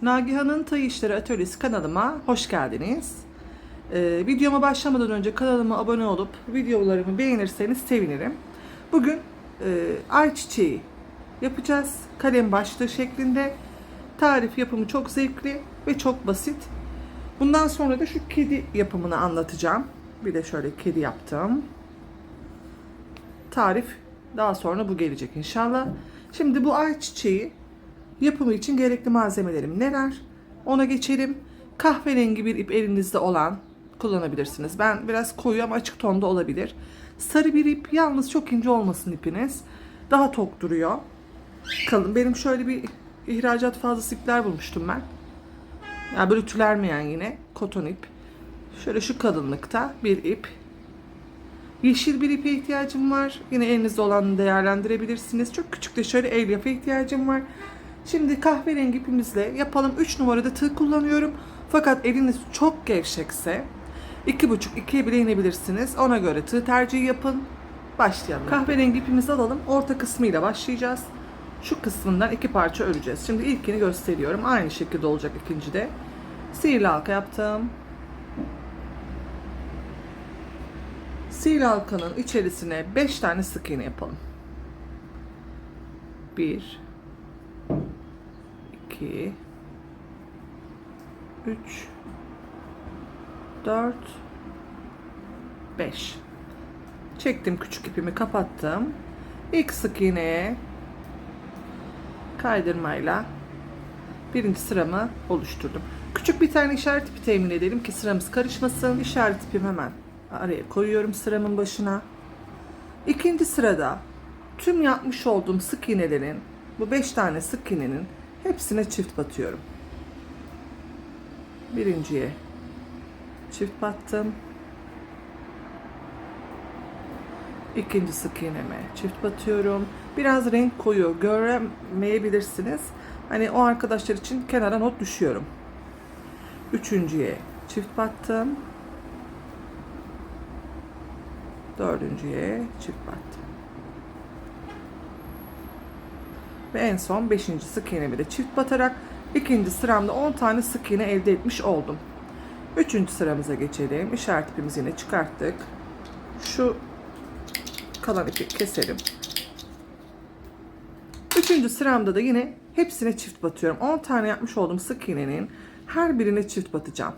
Nagihan'ın Tığ İşleri Atölyesi kanalıma hoş geldiniz. Videoma başlamadan önce kanalıma abone olup videolarımı beğenirseniz sevinirim. Bugün ayçiçeği yapacağız. Kalem başlığı şeklinde. Tarif yapımı çok zevkli ve çok basit. Bundan sonra da şu kedi yapımını anlatacağım. Bir de şöyle kedi yaptım. Tarif daha sonra bu gelecek inşallah. Şimdi bu ayçiçeği yapımı için gerekli malzemelerim neler? Ona geçelim. Kahverengi bir ip elinizde olan kullanabilirsiniz. Ben biraz koyu ama açık tonda olabilir. Sarı bir ip, yalnız çok ince olmasın ipiniz. Daha tok duruyor. Kalın. Benim şöyle bir ihracat fazlası ipler bulmuştum ben. Yani böyle tülermeyen yine koton ip. Şöyle şu kalınlıkta bir ip. Yeşil bir ipe ihtiyacım var. Yine elinizde olanı değerlendirebilirsiniz. Çok küçük de şöyle elyaf'a ihtiyacım var. Şimdi kahverengi ipimizle yapalım. 3 numarada tığ kullanıyorum. Fakat eliniz çok gevşekse 2,5-2'ye bile inebilirsiniz. Ona göre tığ tercihi yapın. Başlayalım. Kahverengi ipimizi alalım. Orta kısmıyla başlayacağız. Şu kısmından 2 parça öreceğiz. Şimdi ilkini gösteriyorum. Aynı şekilde olacak ikinci de. Sihirli halka yaptım. Sihirli halkanın içerisine 5 tane sık iğne yapalım. 1 2 3 4 5. Çektim, küçük ipimi kapattım. İlk sık iğneye kaydırmayla birinci sıramı oluşturdum. Küçük bir tane işaret ipi temin edelim ki sıramız karışmasın. İşaret ipimi hemen araya koyuyorum sıramın başına. İkinci sırada tüm yapmış olduğum sık iğnelerin, bu 5 tane sık iğnenin hepsine çift batıyorum. Birinciye çift battım. İkinci sık iğneme çift batıyorum. Biraz renk koyu göremeyebilirsiniz. Hani o arkadaşlar için kenara not düşüyorum. Üçüncüye çift battım. Dördüncüye çift battım. Ve en son 5. sık iğnemi de çift batarak ikinci sıramda 10 tane sık iğne elde etmiş oldum. 3. sıramıza geçelim. İşaret ipimizi yine çıkarttık. Şu kalan ipi keselim. 3. sıramda da yine hepsine çift batıyorum. 10 tane yapmış olduğum sık iğnenin her birine çift batacağım.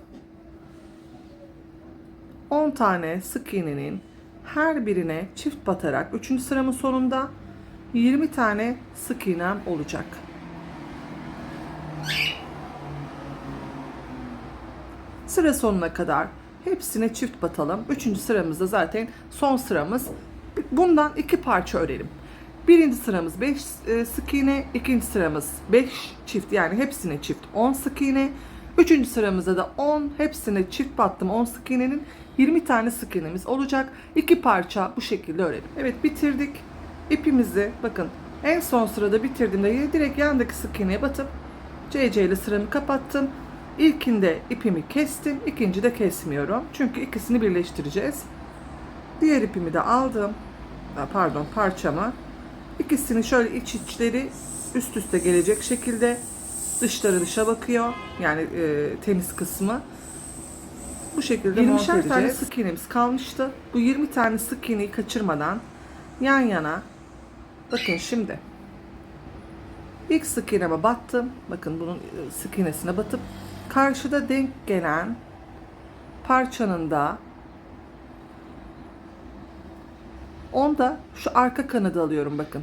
10 tane sık iğnenin her birine çift batarak 3. sıramın sonunda 20 tane sık iğnem olacak. Sıra sonuna kadar hepsine çift batalım. 3. sıramızda zaten son sıramız. Bundan 2 parça örelim. Birinci sıramız 5 sık iğne, ikinci sıramız 5 çift, yani hepsine çift 10 sık iğne. 3. sıramızda da 10, hepsine çift battım 10 sık iğnenin 20 tane sık iğnemiz olacak. 2 parça bu şekilde örelim. Evet, bitirdik. İpimizi bakın en son sırada bitirdiğimde direkt yandaki sık iğneye batıp CC ile sıramı kapattım. İlkinde ipimi kestim, ikinci de kesmiyorum. Çünkü ikisini birleştireceğiz. Diğer ipimi de aldım. Pardon, parçamı. İkisini şöyle iç içleri üst üste gelecek şekilde, dışları dışa bakıyor. Yani temiz kısmı. Bu şekilde monte edeceğiz. 20'şer tane sık iğnemiz kalmıştı. Bu 20 tane sık iğneyi kaçırmadan yan yana. Bakın şimdi. İlk sık iğneme battım. Bakın bunun sık iğnesine batıp karşıda denk gelen parçanın da onda şu arka kanadı alıyorum, bakın.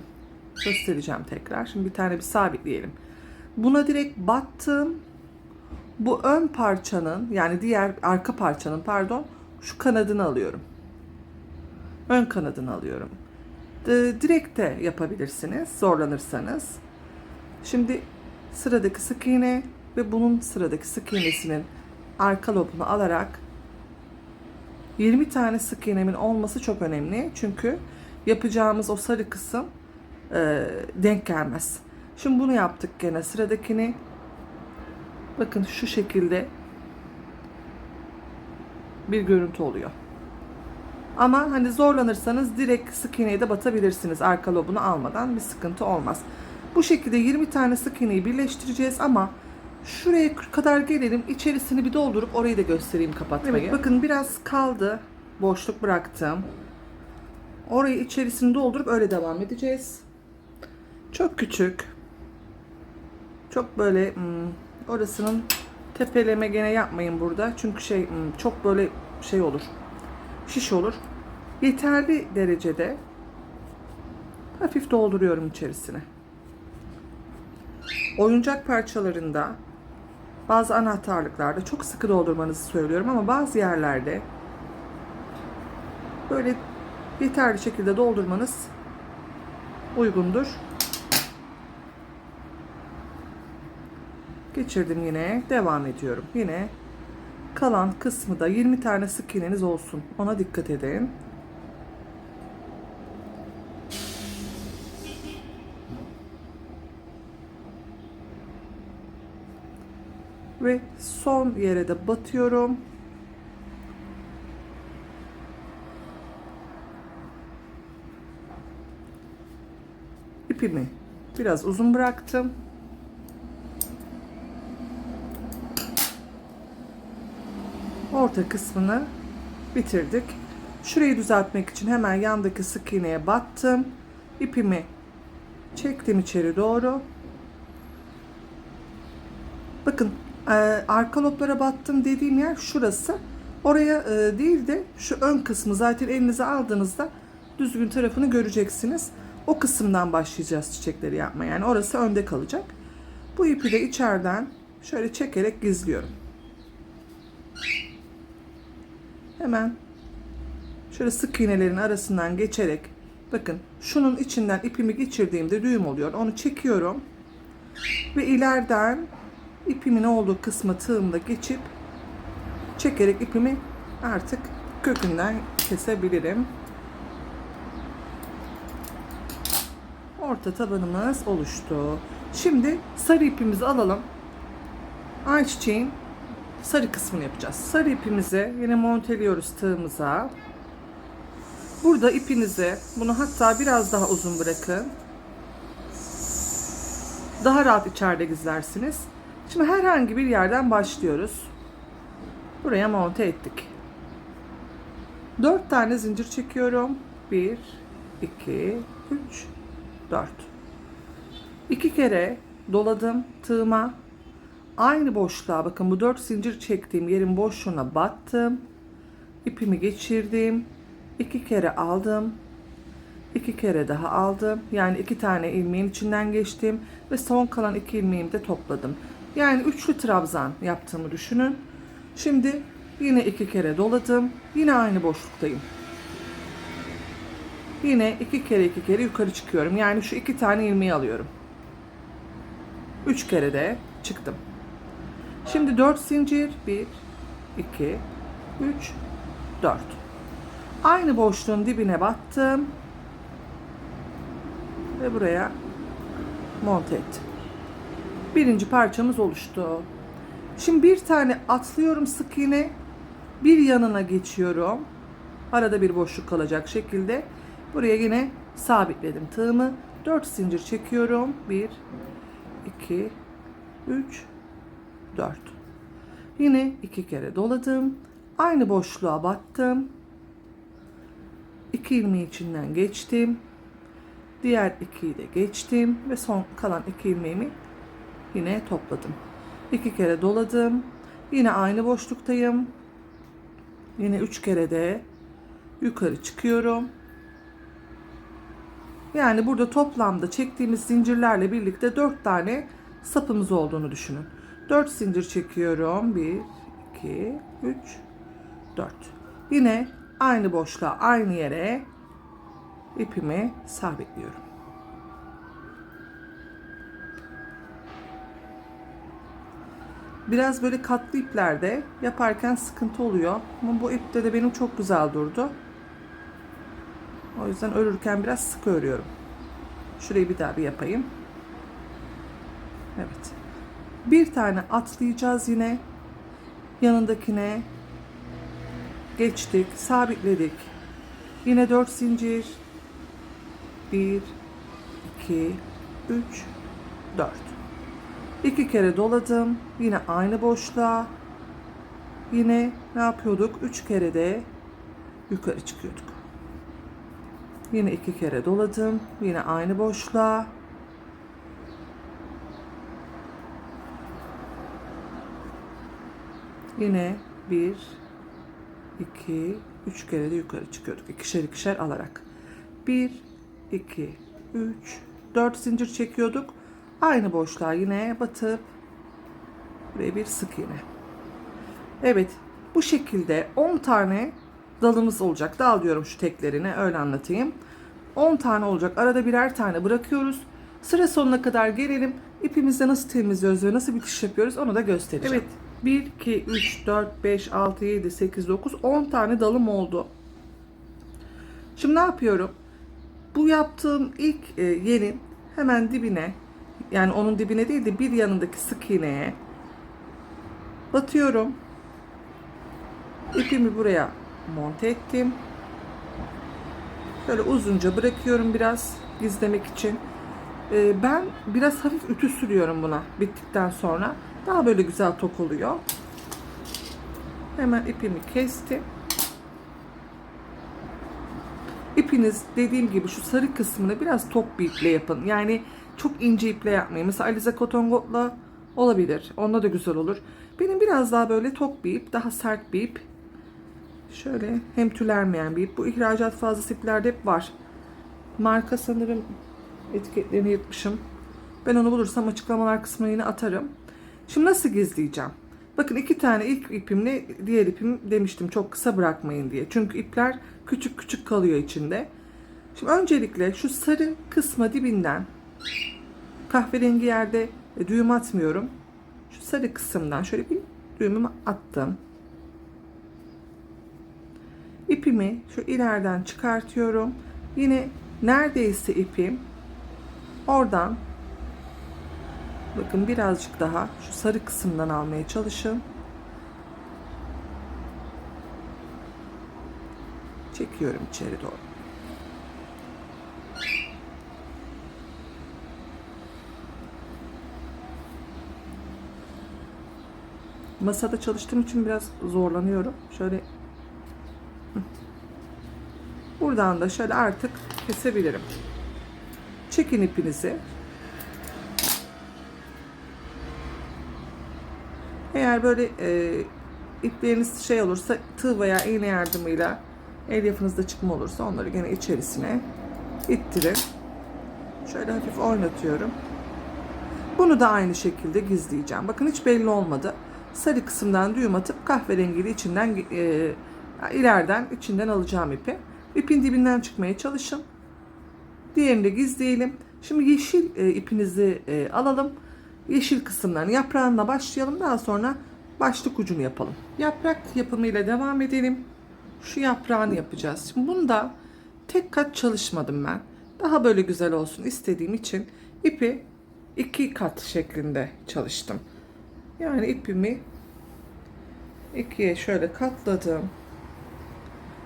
Göstereceğim tekrar. Şimdi bir tane bir sabitleyelim. Buna direkt battım. Bu ön parçanın, yani diğer arka parçanın pardon, şu kanadını alıyorum. Ön kanadını alıyorum. Direkt de yapabilirsiniz zorlanırsanız. Şimdi sıradaki sık iğne ve bunun sıradaki sık iğnesinin arka lobunu alarak 20 tane sık iğnemin olması çok önemli. Çünkü yapacağımız o sarı kısım denk gelmez. Şimdi bunu yaptık, gene sıradakini. Bakın şu şekilde bir görüntü oluyor. Ama hani zorlanırsanız direkt sık iğneye de batabilirsiniz. Arka lobunu almadan bir sıkıntı olmaz. Bu şekilde 20 tane sık iğneyi birleştireceğiz ama Şuraya kadar gelelim. İçerisini bir doldurup orayı da göstereyim kapatmayı. Evet, bakın biraz kaldı. Boşluk bıraktım. Orayı içerisini doldurup öyle devam edeceğiz. Çok küçük. Çok böyle orasının tepeleme gene yapmayın burada. Çünkü çok böyle olur. Şiş olur. Yeterli derecede hafif dolduruyorum içerisine. Oyuncak parçalarında, bazı anahtarlıklarda çok sıkı doldurmanızı söylüyorum ama bazı yerlerde böyle yeterli şekilde doldurmanız uygundur. Geçirdim, yine devam ediyorum. Yine kalan kısmı da 20 tane sık iğneniz olsun. Ona dikkat edin. Ve son yere de batıyorum. İpimi biraz uzun bıraktım. Orta kısmını bitirdik. Şurayı düzeltmek için hemen yandaki sık iğneye battım. İpimi çektim içeri doğru. Bakın arka loblara battım dediğim yer şurası. Oraya değil de şu ön kısmı, zaten elinize aldığınızda düzgün tarafını göreceksiniz. O kısımdan başlayacağız çiçekleri yapmaya. Yani orası önde kalacak. Bu ipi de içeriden şöyle çekerek gizliyorum. Hemen şöyle sık iğnelerin arasından geçerek, bakın şunun içinden ipimi geçirdiğimde düğüm oluyor. Onu çekiyorum ve ileriden ipimin olduğu kısma tığımla geçip çekerek ipimi artık kökünden kesebilirim. Orta tabanımız oluştu. Şimdi sarı ipimizi alalım. Ayçiçeğin sarı kısmını yapacağız. Sarı ipimizi yine monteliyoruz tığımıza. Burada ipinizi, bunu hatta biraz daha uzun bırakın. Daha rahat içeride gizlersiniz. Şimdi herhangi bir yerden başlıyoruz. Buraya monte ettik. 4 tane zincir çekiyorum. 1, 2, 3, 4. 2 kere doladım tığıma. Aynı boşluğa, bakın bu 4 zincir çektiğim yerin boşluğuna battım. İpimi geçirdim. 2 kere aldım. 2 kere daha aldım. Yani 2 tane ilmeğin içinden geçtim ve son kalan 2 ilmeğimi de topladım. Yani üçlü trabzan yaptığımı düşünün. Şimdi yine 2 kere doladım. Yine aynı boşluktayım. Yine 2 kere yukarı çıkıyorum. Yani şu 2 tane ilmeği alıyorum. 3 kere de çıktım. Şimdi 4 zincir. 1, 2, 3, 4. Aynı boşluğun dibine battım. Ve buraya monte ettim. Birinci parçamız oluştu. Şimdi bir tane atlıyorum sık iğne. Bir yanına geçiyorum. Arada bir boşluk kalacak şekilde. Buraya yine sabitledim tığımı. 4 zincir çekiyorum. 1, 2, 3, 4. Yine 2 kere doladım. Aynı boşluğa battım. 2 ilmeği içinden geçtim. Diğer 2'yi de geçtim ve son kalan 2 ilmeğimi yine topladım. 2 kere doladım. Yine aynı boşluktayım. Yine 3 kere de yukarı çıkıyorum. Yani burada toplamda çektiğimiz zincirlerle birlikte 4 tane sapımız olduğunu düşünün. 4 zincir çekiyorum. 1, 2, 3, 4. Yine aynı boşluğa, aynı yere ipimi sabitliyorum. Biraz böyle katlı iplerde yaparken sıkıntı oluyor. Ama bu ipte de benim çok güzel durdu. O yüzden örürken biraz sık örüyorum. Şurayı bir daha bir yapayım. Evet. Bir tane atlayacağız yine. Yanındakine geçtik, sabitledik. Yine 4 zincir. 1, 2, 3, 4. 2 kere doladım. Yine aynı boşluğa. Yine ne yapıyorduk? 3 kere de yukarı çıkıyorduk. Yine 2 kere doladım. Yine aynı boşluğa. Yine 1, 2, 3 kere de yukarı çıkıyorduk. İkişer ikişer alarak. 1, 2, 3, 4 zincir çekiyorduk. Aynı boşluğa yine batıp buraya bir sık iğne. Evet, bu şekilde 10 tane dalımız olacak. Dal diyorum şu teklerini, öyle anlatayım. 10 tane olacak. Arada birer tane bırakıyoruz. Sıra sonuna kadar gelelim. İpimizde nasıl temizliyoruz ve nasıl bitiş yapıyoruz onu da göstereceğim. Evet, 1, 2, 3, 4, 5, 6, 7, 8, 9, 10 tane dalım oldu. Şimdi ne yapıyorum? Bu yaptığım ilk yerin hemen dibine, yani onun dibine değil de bir yanındaki sık iğneye batıyorum. İpimi buraya monte ettim. Böyle uzunca bırakıyorum biraz gizlemek için. Ben biraz hafif ütü sürüyorum buna bittikten sonra. Daha böyle güzel tok oluyor. Hemen ipimi kestim. İpiniz dediğim gibi şu sarı kısmını biraz tok bir iple yapın. Yani çok ince iple yapmayın. Mesela Alize Cotton Gold'la olabilir. Onda da güzel olur. Benim biraz daha böyle tok bir ip, daha sert bir ip. Şöyle hem tülermeyen bir ip. Bu ihracat fazlası iplerde hep var. Marka sanırım etiketlerini yırtmışım. Ben onu bulursam açıklamalar kısmına yine atarım. Şimdi nasıl gizleyeceğim? Bakın 2 tane ilk ipimle diğer ipim demiştim çok kısa bırakmayın diye. Çünkü ipler küçük küçük kalıyor içinde. Şimdi öncelikle şu sarı kısma dibinden kahverengi yerde düğüm atmıyorum. Şu sarı kısımdan şöyle bir düğümümü attım. İpimi şu ileriden çıkartıyorum. Yine neredeyse ipim oradan, bakın birazcık daha şu sarı kısımdan almaya çalışın. Çekiyorum içeri doğru. Masada çalıştığım için biraz zorlanıyorum. Şöyle buradan da şöyle artık kesebilirim. Çekin ipinizi. Eğer böyle ipleriniz şey olursa tığ veya iğne yardımıyla elyafınızda çıkma olursa onları gene içerisine ittirin. Şöyle hafif oynatıyorum. Bunu da aynı şekilde gizleyeceğim. Bakın hiç belli olmadı. Sarı kısımdan düğüm atıp kahverengiyle içinden ileriden içinden alacağım ipi. İpin dibinden çıkmaya çalışın. Diğerini de gizleyelim. Şimdi yeşil ipinizi alalım. Yeşil kısımlarını yaprağına başlayalım. Daha sonra başlık ucunu yapalım. Yaprak yapımıyla devam edelim. Şu yaprağını yapacağız. Şimdi bunda tek kat çalışmadım ben. Daha böyle güzel olsun istediğim için ipi 2 kat şeklinde çalıştım. Yani ipimi 2'ye şöyle katladım.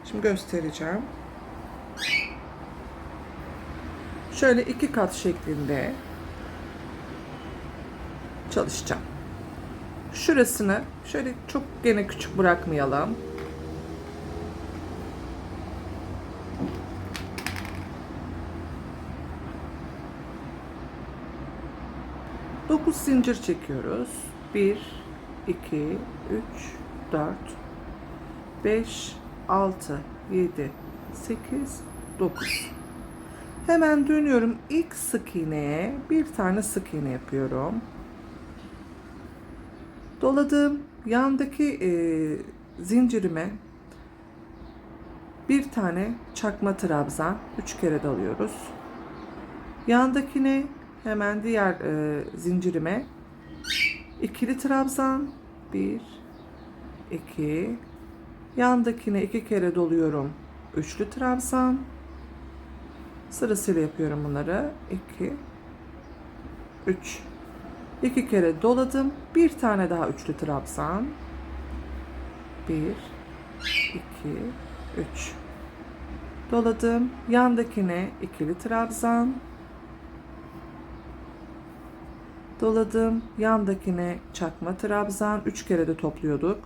Şimdi göstereceğim. Şöyle 2 kat şeklinde çalışacağım. Şurasını şöyle çok gene küçük bırakmayalım. Dokuz zincir çekiyoruz. 1, 2, 3, 4, 5, 6, 7, 8, 9. Hemen dönüyorum. İlk sık iğneye bir tane sık iğne yapıyorum. Doladığım yandaki zincirime bir tane çakma trabzan 3 kere dalıyoruz. Yandakine hemen diğer zincirime ikili trabzan 1, 2, yandakine 2 kere doluyorum. Üçlü trabzan. Sırasıyla yapıyorum bunları. 2, 3. 2 kere doladım. Bir tane daha üçlü trabzan. 1, 2, 3. Doladım. Yandakine ikili trabzan. Doladım. Yandakine çakma trabzan. 3 kere de topluyorduk.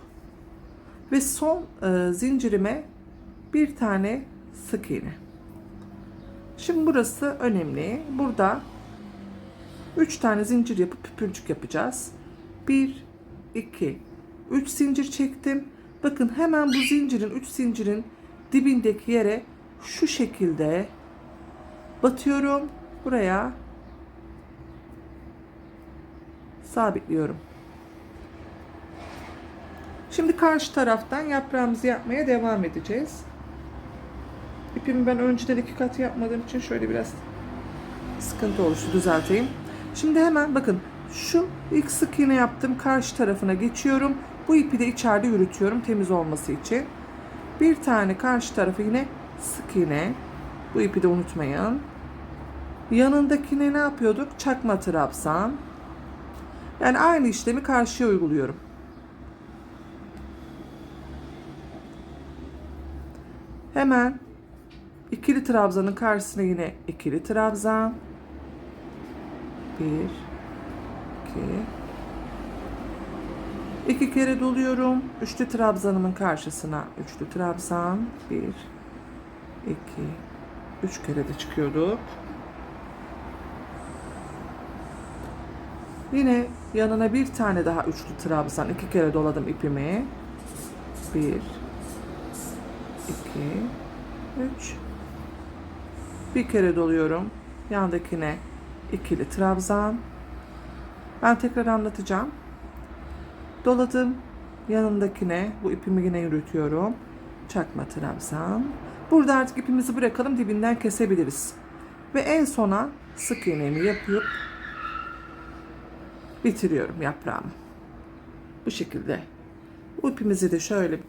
Ve son zincirime bir tane sık iğne. Şimdi burası önemli. Burada 3 tane zincir yapıp püpürcük yapacağız. 1, 2, 3 zincir çektim. Bakın hemen bu zincirin, 3 zincirin dibindeki yere şu şekilde batıyorum. Buraya sabitliyorum. Şimdi karşı taraftan yaprağımızı yapmaya devam edeceğiz. İpimi ben önceden 2 kat yapmadığım için şöyle biraz sıkıntı oluştu, düzelteyim. Şimdi hemen bakın şu ilk sık iğne yaptım, karşı tarafına geçiyorum. Bu ipi de içeride yürütüyorum temiz olması için. Bir tane karşı tarafı yine sık iğne. Bu ipi de unutmayın. Yanındakine ne yapıyorduk? Çakma trabzan. Yani aynı işlemi karşıya uyguluyorum. Hemen ikili trabzanın karşısına yine ikili trabzan. 1, 2. 2 kere doluyorum. Üçlü trabzanımın karşısına üçlü trabzan. 1, 2, 3 kere de çıkıyorduk. Yine yanına bir tane daha üçlü trabzan. 2 kere doladım ipimi. 1, 2, 3. Bir kere doluyorum. Yandakine ikili trabzan. Ben tekrar anlatacağım. Doladım. Yanındakine bu ipimi yine yürütüyorum. Çakma trabzan. Burada artık ipimizi bırakalım, dibinden kesebiliriz. Ve en sona sık iğnemi yapıp bitiriyorum yaprağımı. Bu şekilde. Bu ipimizi de şöyle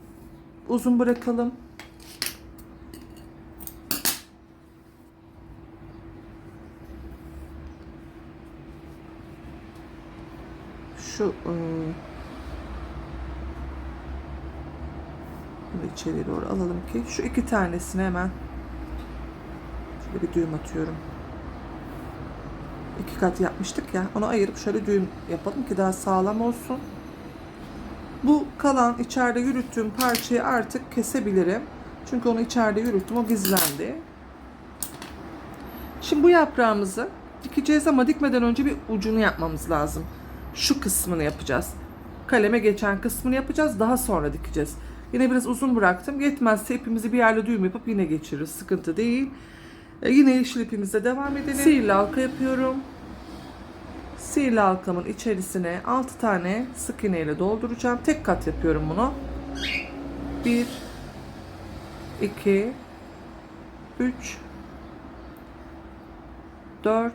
uzun bırakalım. Şu bunu içeri doğru alalım ki şu 2 tanesini hemen şöyle bir düğüm atıyorum. 2 kat yapmıştık ya, onu ayırıp şöyle düğüm yapalım ki daha sağlam olsun. Bu kalan içeride yürüttüğüm parçayı artık kesebilirim. Çünkü onu içeride yürüttüm, o gizlendi. Şimdi bu yaprağımızı dikeceğiz ama dikmeden önce bir ucunu yapmamız lazım. Şu kısmını yapacağız. Kaleme geçen kısmını yapacağız. Daha sonra dikeceğiz. Yine biraz uzun bıraktım. Yetmezse ipimizi bir yerle düğüm yapıp yine geçiririz. Sıkıntı değil. Yine yeşil ipimizle devam edelim. Sihirli halka yapıyorum. Sihirli halkamın içerisine 6 tane sık iğne ile dolduracağım. Tek kat yapıyorum bunu. 1, 2, 3, 4,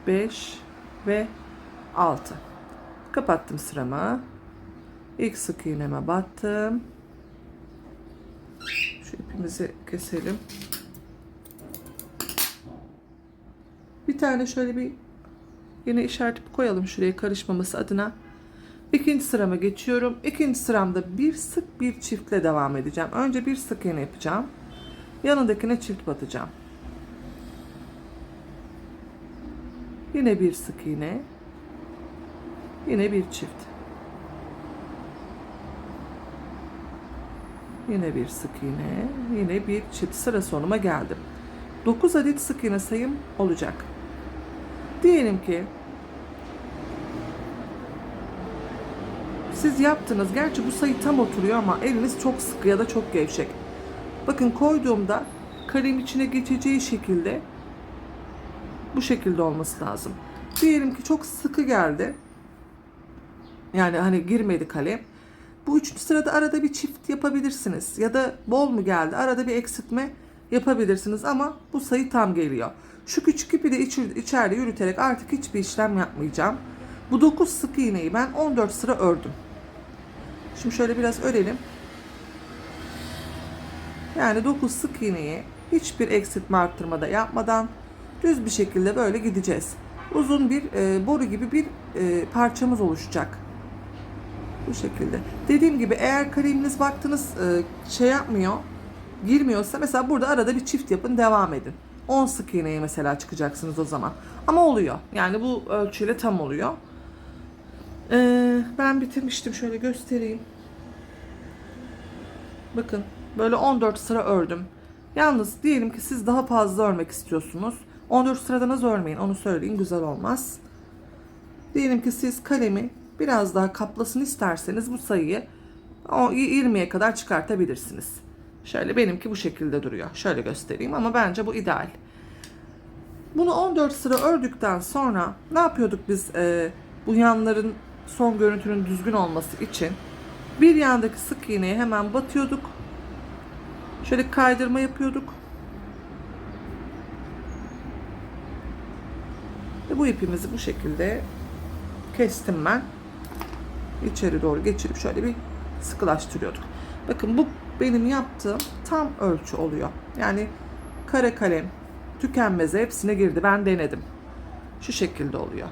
5 ve 6. Kapattım sıramı. İlk sık iğneme battım. Şu ipimizi keselim. Bir tane şöyle bir yine işaret ipi koyalım şuraya, karışmaması adına. İkinci sırama geçiyorum. İkinci sıramda bir sık bir çiftle devam edeceğim. Önce bir sık iğne yapacağım. Yanındakine çift batacağım. Yine bir sık iğne. Yine bir çift. Yine bir sık iğne. Yine bir çift. Sıra sonuma geldim. 9 adet sık iğne sayım olacak. Diyelim ki siz yaptınız. Gerçi bu sayı tam oturuyor ama eliniz çok sıkı ya da çok gevşek. Bakın koyduğumda kalem içine geçeceği şekilde bu şekilde olması lazım. Diyelim ki çok sıkı geldi. Yani hani girmedi kalem. Bu üçüncü sırada arada bir çift yapabilirsiniz. Ya da bol mu geldi? Arada bir eksiltme yapabilirsiniz ama bu sayı tam geliyor. Şu küçük ipi de içeride yürüterek artık hiçbir işlem yapmayacağım. Bu 9 sık iğneyi ben 14 sıra ördüm. Şimdi şöyle biraz örelim. Yani 9 sık iğneyi hiçbir eksiltme arttırmada yapmadan düz bir şekilde böyle gideceğiz. Uzun bir boru gibi bir parçamız oluşacak. Bu şekilde. Dediğim gibi eğer kaleminiz baktınız şey yapmıyor, girmiyorsa mesela burada arada bir çift yapın, devam edin. 10 sık iğneye mesela çıkacaksınız o zaman. Ama oluyor. Yani bu ölçüyle tam oluyor. Ben bitirmiştim. Şöyle göstereyim. Bakın böyle 14 sıra ördüm. Yalnız diyelim ki siz daha fazla örmek istiyorsunuz. 14 sıradan az örmeyin, onu söyleyeyim, güzel olmaz. Diyelim ki siz kalemi biraz daha kaplasın isterseniz bu sayıyı 20'ye kadar çıkartabilirsiniz. Şöyle benimki bu şekilde duruyor. Şöyle göstereyim ama bence bu ideal. Bunu 14 sıra ördükten sonra ne yapıyorduk biz bu yanların son görüntünün düzgün olması için? Bir yandaki sık iğneye hemen batıyorduk. Şöyle kaydırma yapıyorduk. Ve bu ipimizi bu şekilde kestim ben. İçeri doğru geçirip şöyle bir sıkılaştırıyorduk. Bakın bu benim yaptığım tam ölçü oluyor. Yani kare kalem, tükenmeze hepsine girdi. Ben denedim. Şu şekilde oluyor.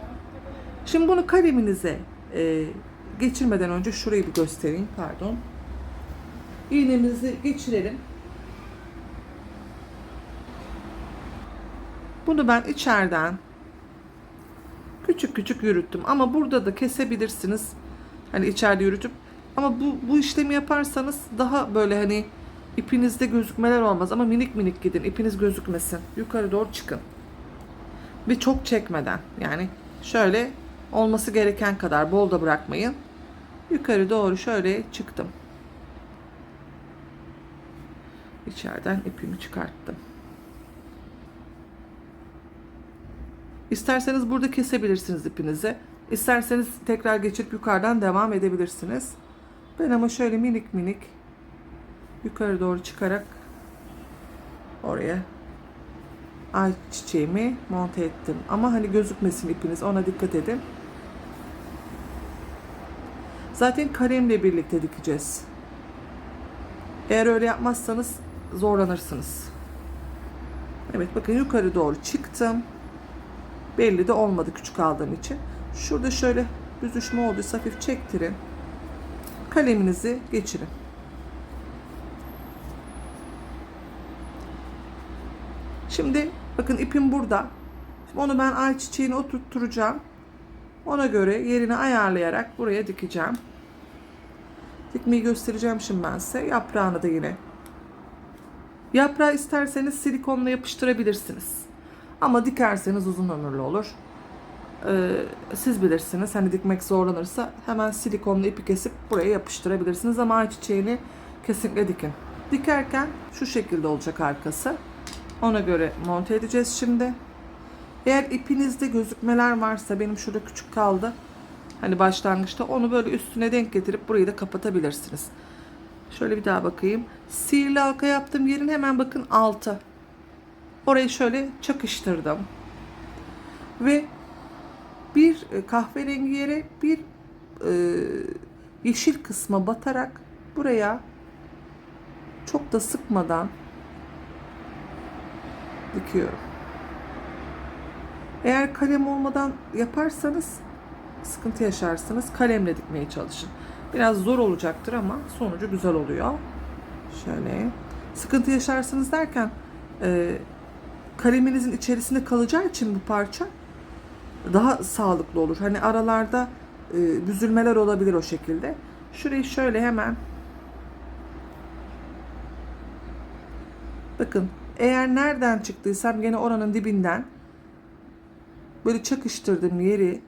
Şimdi bunu kaleminize geçirmeden önce şurayı bir göstereyim. Pardon. İğnemizi geçirelim. Bunu ben içeriden küçük küçük yürüttüm. Ama burada da kesebilirsiniz. Hani içeride yürütüp. Ama bu işlemi yaparsanız daha böyle hani ipinizde gözükmeler olmaz. Ama minik minik gidin. İpiniz gözükmesin. Yukarı doğru çıkın. Ve çok çekmeden. Yani şöyle olması gereken kadar bol da bırakmayın. Yukarı doğru şöyle çıktım. İçeriden ipimi çıkarttım. İsterseniz burada kesebilirsiniz ipinizi. İsterseniz tekrar geçip yukarıdan devam edebilirsiniz. Ben ama şöyle minik minik yukarı doğru çıkarak oraya ay çiçeğimi monte ettim. Ama hani gözükmesin ipiniz, ona dikkat edin. Zaten kalemle birlikte dikeceğiz. Eğer öyle yapmazsanız zorlanırsınız. Evet bakın yukarı doğru çıktım. Belli de olmadı küçük aldığım için. Şurada şöyle büzüşme olduysa hafif çektirin. Kaleminizi geçirin. Şimdi bakın ipim burada. Şimdi onu ben ayçiçeğini oturtturacağım. Ona göre yerini ayarlayarak buraya dikeceğim. Dikmeyi göstereceğim şimdi ben size. Yaprağını da yine. Yaprağı isterseniz silikonla yapıştırabilirsiniz. Ama dikerseniz uzun ömürlü olur. Siz bilirsiniz. Hani dikmek zorlanırsa hemen silikonla ipi kesip buraya yapıştırabilirsiniz. Ama ayçiçeğini kesinlikle dikin. Dikerken şu şekilde olacak arkası. Ona göre monte edeceğiz şimdi. Eğer ipinizde gözükmeler varsa, benim şurada küçük kaldı. Hani başlangıçta onu böyle üstüne denk getirip burayı da kapatabilirsiniz. Şöyle bir daha bakayım. Sihirli halka yaptığım yerin hemen bakın altı. Orayı şöyle çakıştırdım. Ve bir kahverengi yere bir yeşil kısma batarak buraya çok da sıkmadan dikiyorum. Eğer kalem olmadan yaparsanız sıkıntı yaşarsınız. Kalemle dikmeye çalışın. Biraz zor olacaktır ama sonucu güzel oluyor. Şöyle. Sıkıntı yaşarsınız derken kaleminizin içerisinde kalacağı için bu parça daha sağlıklı olur. Hani aralarda büzülmeler olabilir o şekilde. Şurayı şöyle hemen bakın, eğer nereden çıktıysam gene oranın dibinden böyle çakıştırdığım yeri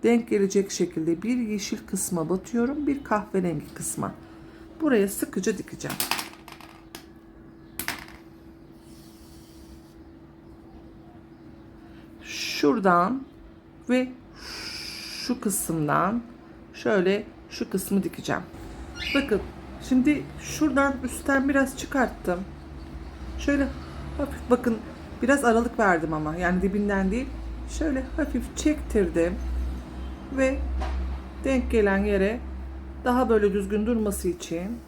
denk gelecek şekilde bir yeşil kısma batıyorum, bir kahverengi kısma. Buraya sıkıca dikeceğim. Şuradan ve şu kısımdan şöyle şu kısmı dikeceğim. Bakın şimdi şuradan üstten biraz çıkarttım. Şöyle hafif bakın, biraz aralık verdim ama yani dibinden değil. Şöyle hafif çektirdim ve denk gelen yere daha böyle düzgün durması için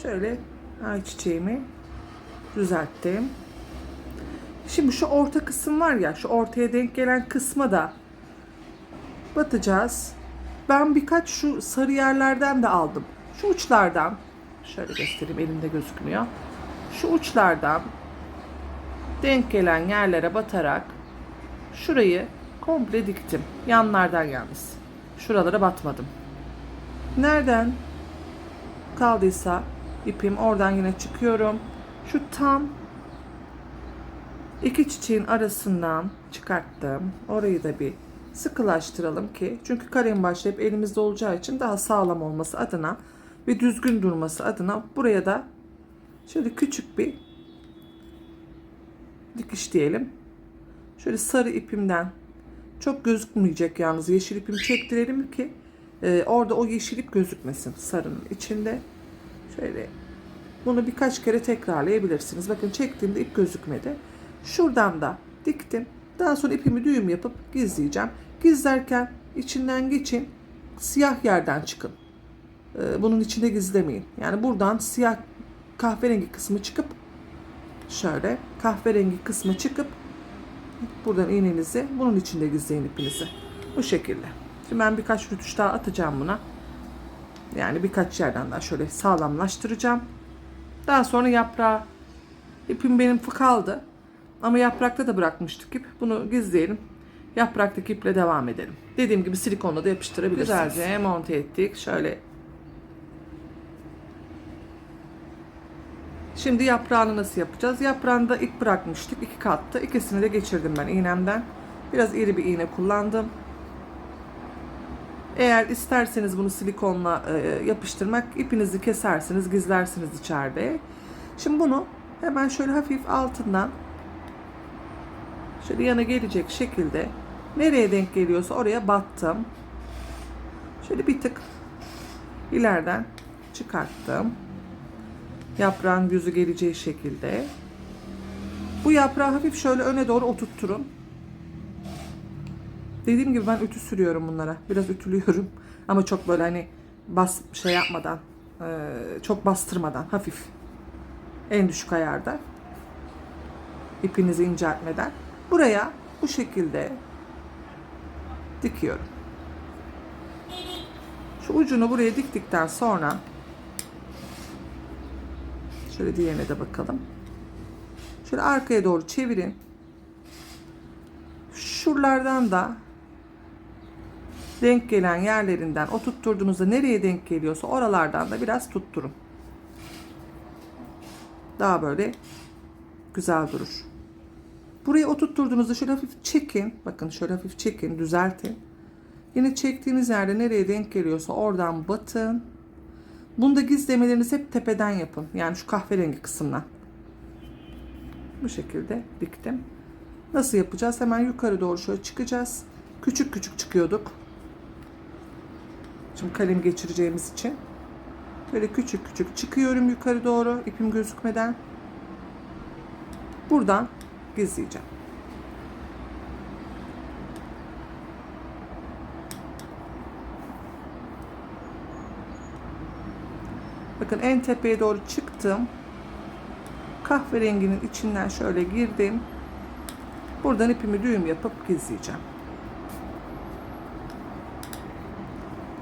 şöyle ayçiçeğimi düzelttim. Şimdi şu orta kısım var ya, şu ortaya denk gelen kısma da batacağız. Ben birkaç şu sarı yerlerden de aldım. Şu uçlardan şöyle göstereyim, elimde gözükmüyor. Şu uçlardan denk gelen yerlere batarak şurayı komple diktim. Yanlardan yalnız. Şuralara batmadım. Nereden kaldıysa ipim oradan yine çıkıyorum. Şu tam iki çiçeğin arasından çıkarttım. Orayı da bir sıkılaştıralım ki, çünkü kalem başlayıp elimizde olacağı için daha sağlam olması adına ve düzgün durması adına buraya da şöyle küçük bir dikiş diyelim. Şöyle sarı ipimden, çok gözükmeyecek yalnız, yeşil ipimi çektirelim ki orada o yeşil ip gözükmesin sarının içinde. Şöyle bunu birkaç kere tekrarlayabilirsiniz. Bakın çektiğimde ip gözükmedi. Şuradan da diktim. Daha sonra ipimi düğüm yapıp gizleyeceğim. Gizlerken içinden geçin. Siyah yerden çıkın. Bunun içinde gizlemeyin. Yani buradan siyah kahverengi kısmı çıkıp şöyle kahverengi kısmı çıkıp buradan iğnenizi bunun içinde gizleyin ipinizi. Bu şekilde. Şimdi ben birkaç rütuş daha atacağım buna. Yani birkaç yerden daha şöyle sağlamlaştıracağım. Daha sonra yaprağı, ipim benim kaldı. Ama yaprakta da bırakmıştık ip. Bunu gizleyelim. Yapraktaki iple devam edelim. Dediğim gibi silikonla da yapıştırabilirsiniz. Güzelce monte ettik. Şöyle. Şimdi yaprağını nasıl yapacağız? Yaprağında ip bırakmıştık. 2 kattı. İkisini de geçirdim ben iğnemden. Biraz iri bir iğne kullandım. Eğer isterseniz bunu silikonla yapıştırmak, ipinizi kesersiniz, gizlersiniz içeride. Şimdi bunu hemen şöyle hafif altından şöyle yana gelecek şekilde nereye denk geliyorsa oraya battım. Şöyle bir tık ileriden çıkarttım. Yaprağın yüzü geleceği şekilde. Bu yaprağı hafif şöyle öne doğru oturtturun. Dediğim gibi ben ütü sürüyorum bunlara. Biraz ütülüyorum. Ama çok böyle hani şey yapmadan, çok bastırmadan, hafif. En düşük ayarda. İpinizi inceltmeden. Buraya bu şekilde dikiyorum. Şu ucunu buraya diktikten sonra şöyle diğerine de bakalım. Şöyle arkaya doğru çevirin. Şuralardan da denk gelen yerlerinden o tutturduğunuzda nereye denk geliyorsa oralardan da biraz tutturun. Daha böyle güzel durur. Buraya oturtturduğunuzda şöyle hafif çekin. Bakın şöyle hafif çekin, düzeltin. Yine çektiğiniz yerde nereye denk geliyorsa oradan batın. Bunda gizlemelerinizi hep tepeden yapın. Yani şu kahverengi kısımdan. Bu şekilde diktim. Nasıl yapacağız? Hemen yukarı doğru şöyle çıkacağız. Küçük küçük çıkıyorduk. Şimdi kalem geçireceğimiz için. Böyle küçük küçük çıkıyorum yukarı doğru. İpim gözükmeden. Buradan gizleyeceğim. Bakın en tepeye doğru çıktım. Kahverenginin içinden şöyle girdim. Buradan ipimi düğüm yapıp gizleyeceğim.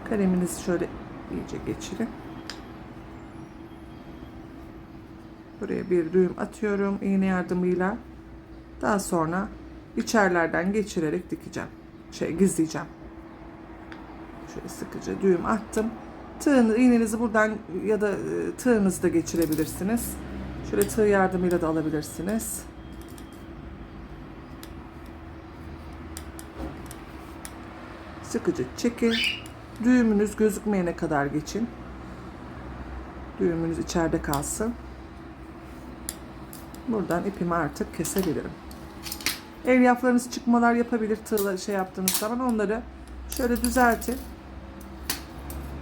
Kaleminizi şöyle iyice geçirin. Buraya bir düğüm atıyorum iğne yardımıyla. Daha sonra içerlerden geçirerek dikeceğim. Gizleyeceğim. Şöyle sıkıca düğüm attım. İğnenizi buradan ya da tığınızı da geçirebilirsiniz. Şöyle tığ yardımıyla da alabilirsiniz. Sıkıca çekin. Düğümünüz gözükmeyene kadar geçin. Düğümünüz içeride kalsın. Buradan ipimi artık kesebilirim. Elyaflarınız çıkmalar yapabilir tığla yaptığınız zaman, onları şöyle düzeltin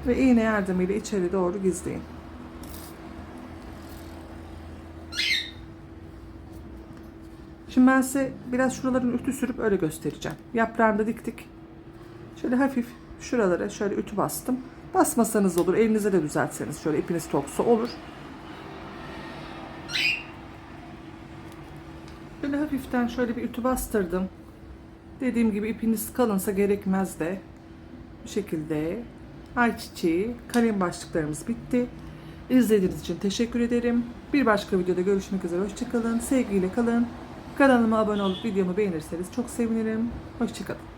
ve iğne yardımıyla içeri doğru gizleyin. Şimdi ben size biraz şuraların ütü sürüp öyle göstereceğim. Yaprağını da diktik. Şöyle hafif şuralara şöyle ütü bastım. Basmasanız olur, elinize de düzeltseniz şöyle ipiniz toksa olur. Böyle hafiften şöyle bir ütü bastırdım. Dediğim gibi ipiniz kalınsa gerekmez de. Bu şekilde ayçiçeği kalem başlıklarımız bitti. İzlediğiniz için teşekkür ederim. Bir başka videoda görüşmek üzere. Hoşça kalın. Sevgiyle kalın. Kanalıma abone olup videomu beğenirseniz çok sevinirim. Hoşçakalın.